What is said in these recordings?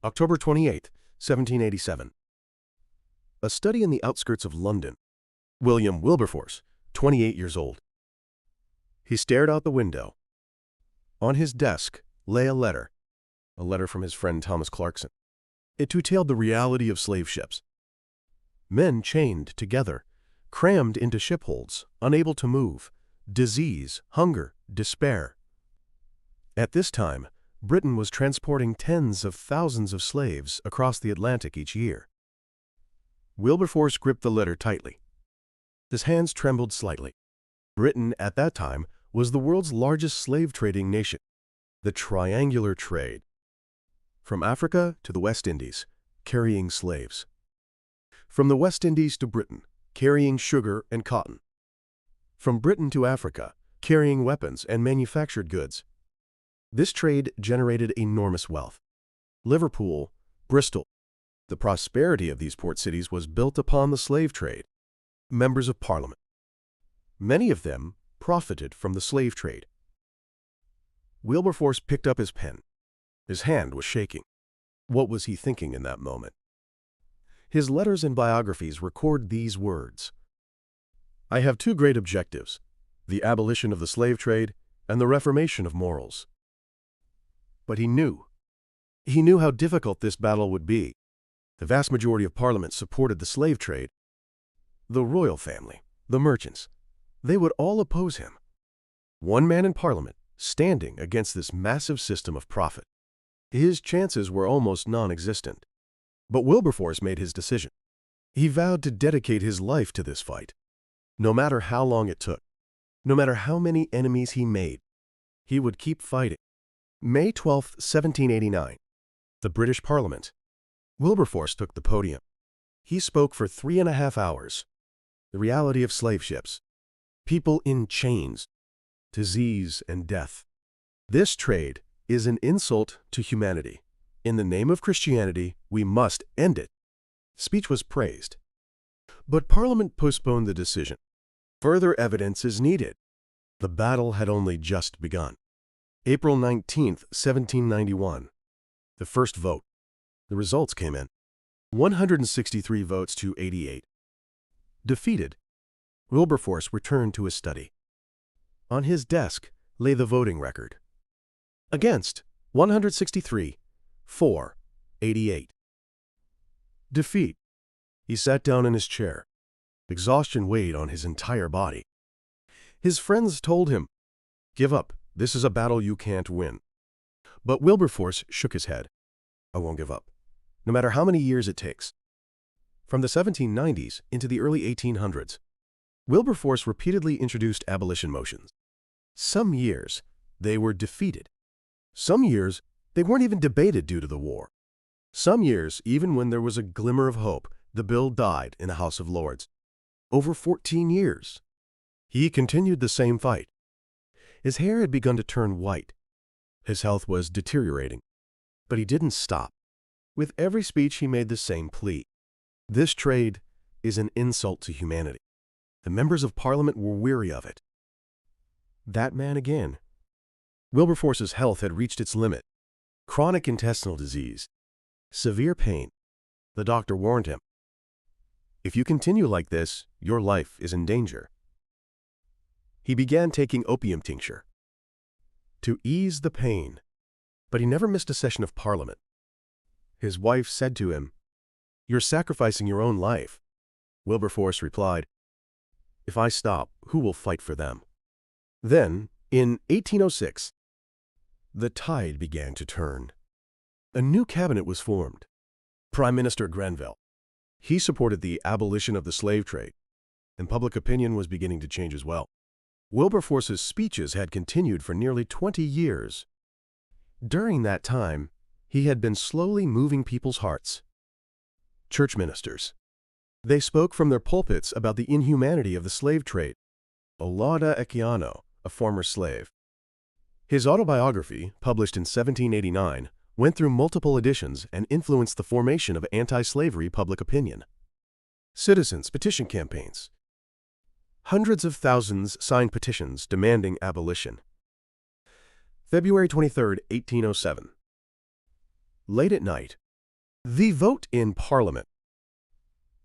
October 28, 1787. A study in the outskirts of London. William Wilberforce, 28 years old. He stared out the window. On his desk lay a letter from his friend Thomas Clarkson. It detailed the reality of slave ships. Men chained together, crammed into shipholds, unable to move, disease, hunger, despair. At this time, Britain was transporting tens of thousands of slaves across the Atlantic each year. Wilberforce gripped the letter tightly. His hands trembled slightly. Britain, at that time, was the world's largest slave-trading nation, the triangular trade. From Africa to the West Indies, carrying slaves. From the West Indies to Britain, carrying sugar and cotton. From Britain to Africa, carrying weapons and manufactured goods. This trade generated enormous wealth. Liverpool, Bristol. The prosperity of these port cities was built upon the slave trade. Members of Parliament. Many of them profited from the slave trade. Wilberforce picked up his pen. His hand was shaking. What was he thinking in that moment? His letters and biographies record these words. I have two great objectives, the abolition of the slave trade and the reformation of morals. But he knew how difficult this battle would be. The vast majority of Parliament supported the slave trade. The royal family, the merchants, they would all oppose him. One man in Parliament standing against this massive system of profit. His chances were almost non-existent. But Wilberforce made his decision. He vowed to dedicate his life to this fight. No matter how long it took, no matter how many enemies he made, he would keep fighting. May 12, 1789. The British Parliament. Wilberforce took the podium. He spoke for 3.5 hours. The reality of slave ships. People in chains. Disease and death. This trade is an insult to humanity. In the name of Christianity, we must end it. Speech was praised. But Parliament postponed the decision. Further evidence is needed. The battle had only just begun. April 19, 1791. The first vote. The results came in. 163 votes to 88. Defeated, Wilberforce returned to his study. On his desk lay the voting record. Against, 163, for, 88. Defeat. He sat down in his chair. Exhaustion weighed on his entire body. His friends told him, "Give up. This is a battle you can't win." But Wilberforce shook his head. I won't give up, no matter how many years it takes. From the 1790s into the early 1800s, Wilberforce repeatedly introduced abolition motions. Some years, they were defeated. Some years, they weren't even debated due to the war. Some years, even when there was a glimmer of hope, the bill died in the House of Lords. Over 14 years. He continued the same fight. His hair had begun to turn white. His health was deteriorating. But he didn't stop. With every speech, he made the same plea. This trade is an insult to humanity. The members of Parliament were weary of it. That man again. Wilberforce's health had reached its limit. Chronic intestinal disease. Severe pain. The doctor warned him. If you continue like this, your life is in danger. He began taking opium tincture to ease the pain, but he never missed a session of Parliament. His wife said to him, "You're sacrificing your own life." Wilberforce replied, "If I stop, who will fight for them?" Then, in 1806, the tide began to turn. A new cabinet was formed. Prime Minister Grenville. He supported the abolition of the slave trade, and public opinion was beginning to change as well. Wilberforce's speeches had continued for nearly 20 years. During that time, he had been slowly moving people's hearts. Church ministers. They spoke from their pulpits about the inhumanity of the slave trade. Olaudah Equiano, a former slave. His autobiography, published in 1789, went through multiple editions and influenced the formation of anti-slavery public opinion. Citizens' petition campaigns. Hundreds of thousands signed petitions demanding abolition. February 23, 1807. Late at night, The vote in Parliament.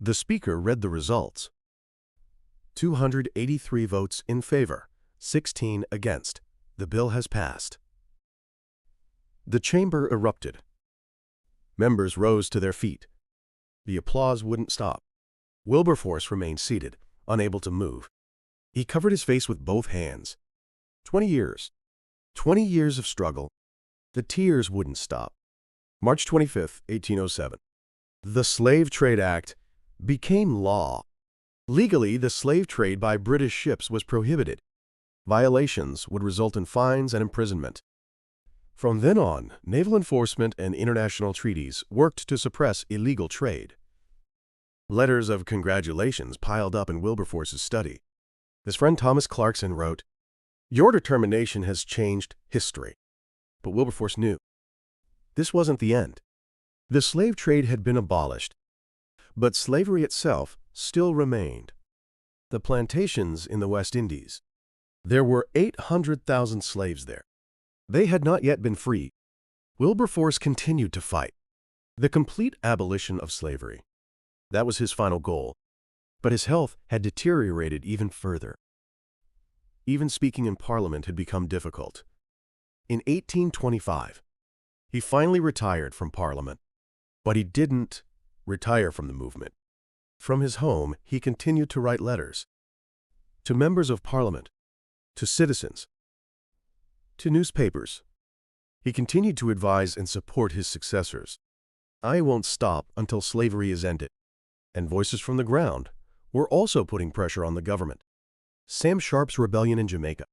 The Speaker read the results. 283 votes in favor, 16 against. The bill has passed. The chamber erupted. Members rose to their feet. The applause wouldn't stop. Wilberforce remained seated, unable to move. He covered his face with both hands. 20 years. 20 years of struggle. The tears wouldn't stop. March 25, 1807. The Slave Trade Act became law. Legally, the slave trade by British ships was prohibited. Violations would result in fines and imprisonment. From then on, naval enforcement and international treaties worked to suppress illegal trade. Letters of congratulations piled up in Wilberforce's study. His friend Thomas Clarkson wrote, "Your determination has changed history." But Wilberforce knew this wasn't the end. The slave trade had been abolished, but slavery itself still remained. The plantations in the West Indies. There were 800,000 slaves there. They had not yet been freed. Wilberforce continued to fight. The complete abolition of slavery. That was his final goal. But his health had deteriorated even further. Even speaking in Parliament had become difficult. In 1825, he finally retired from Parliament. But he didn't retire from the movement. From his home, he continued to write letters. To members of Parliament, to citizens, to newspapers. He continued to advise and support his successors. "I won't stop until slavery is ended." And voices from the ground were also putting pressure on the government. Sam Sharp's rebellion in Jamaica.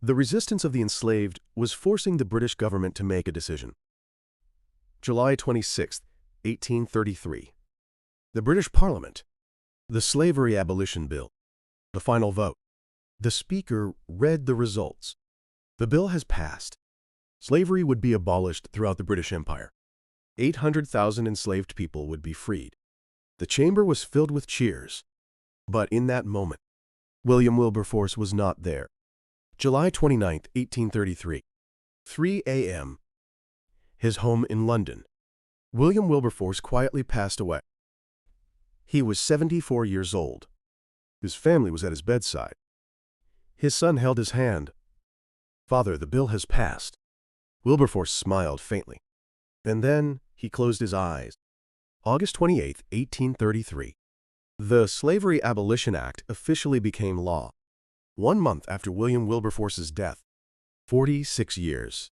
The resistance of the enslaved was forcing the British government to make a decision. July 26, 1833. The British Parliament. The Slavery Abolition Bill. The final vote. The Speaker read the results. The bill has passed. Slavery would be abolished throughout the British Empire. 800,000 enslaved people would be freed. The chamber was filled with cheers. But in that moment, William Wilberforce was not there. July 29, 1833. 3 a.m. His home in London. William Wilberforce quietly passed away. He was 74 years old. His family was at his bedside. His son held his hand. "Father, the bill has passed." Wilberforce smiled faintly. And then he closed his eyes. August 28, 1833. The Slavery Abolition Act officially became law. 1 month after William Wilberforce's death. 46 years.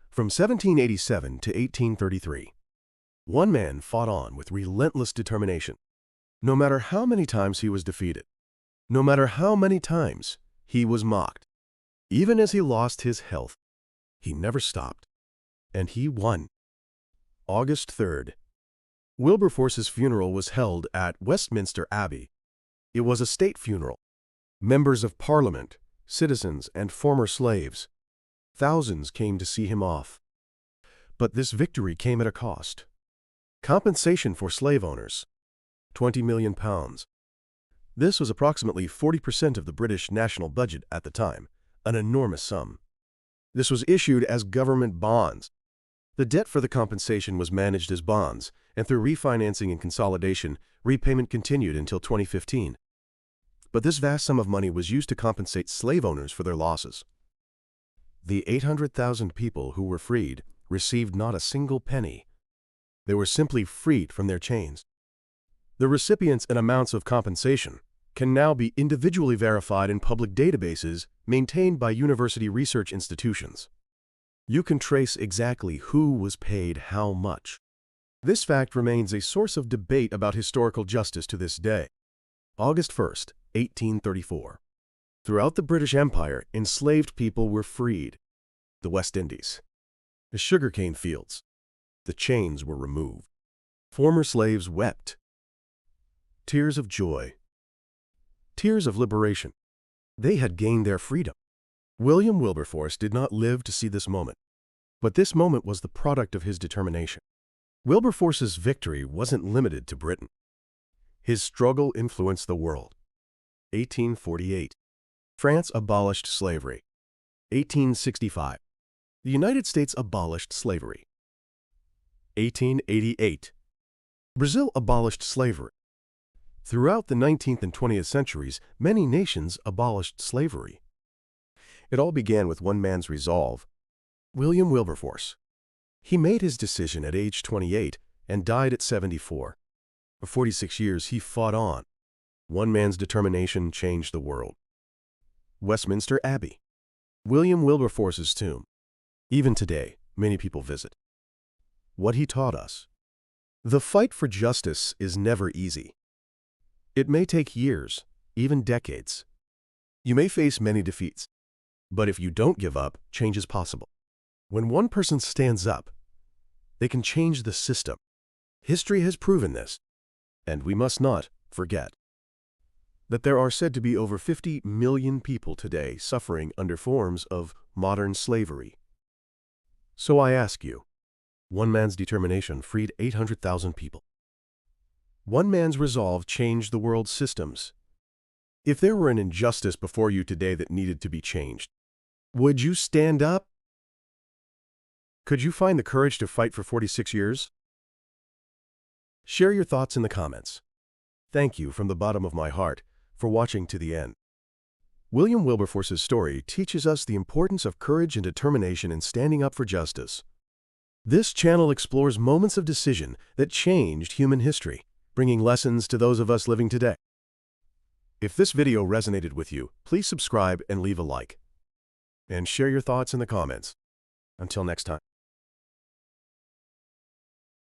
From 1787 to 1833. One man fought on with relentless determination. No matter how many times he was defeated. No matter how many times he was mocked. Even as he lost his health, he never stopped. And he won. August 3rd. Wilberforce's funeral was held at Westminster Abbey. It was a state funeral. Members of Parliament, citizens, and former slaves. Thousands came to see him off. But this victory came at a cost. Compensation for slave owners. £20 million. This was approximately 40% of the British national budget at the time, an enormous sum. This was issued as government bonds. The debt for the compensation was managed as bonds, and through refinancing and consolidation, repayment continued until 2015. But this vast sum of money was used to compensate slave owners for their losses. The 800,000 people who were freed received not a single penny. They were simply freed from their chains. The recipients and amounts of compensation can now be individually verified in public databases maintained by university research institutions. You can trace exactly who was paid how much. This fact remains a source of debate about historical justice to this day. August 1st, 1834. Throughout the British Empire, enslaved people were freed. The West Indies. The sugarcane fields. The chains were removed. Former slaves wept. Tears of joy. Tears of liberation. They had gained their freedom. William Wilberforce did not live to see this moment, but this moment was the product of his determination. Wilberforce's victory wasn't limited to Britain. His struggle influenced the world. 1848. France abolished slavery. 1865. The United States abolished slavery. 1888. Brazil abolished slavery. Throughout the 19th and 20th centuries, many nations abolished slavery. It all began with one man's resolve, William Wilberforce. He made his decision at age 28 and died at 74. For 46 years, he fought on. One man's determination changed the world. Westminster Abbey, William Wilberforce's tomb. Even today, many people visit. What he taught us. The fight for justice is never easy. It may take years, even decades. You may face many defeats. But if you don't give up, change is possible. When one person stands up, they can change the system. History has proven this, and we must not forget that there are said to be over 50 million people today suffering under forms of modern slavery. So I ask you, one man's determination freed 800,000 people. One man's resolve changed the world's systems. If there were an injustice before you today that needed to be changed, would you stand up? Could you find the courage to fight for 46 years? Share your thoughts in the comments. Thank you from the bottom of my heart for watching to the end. William Wilberforce's story teaches us the importance of courage and determination in standing up for justice. This channel explores moments of decision that changed human history, bringing lessons to those of us living today. If this video resonated with you, please subscribe and leave a like. And share your thoughts in the comments. Until next time.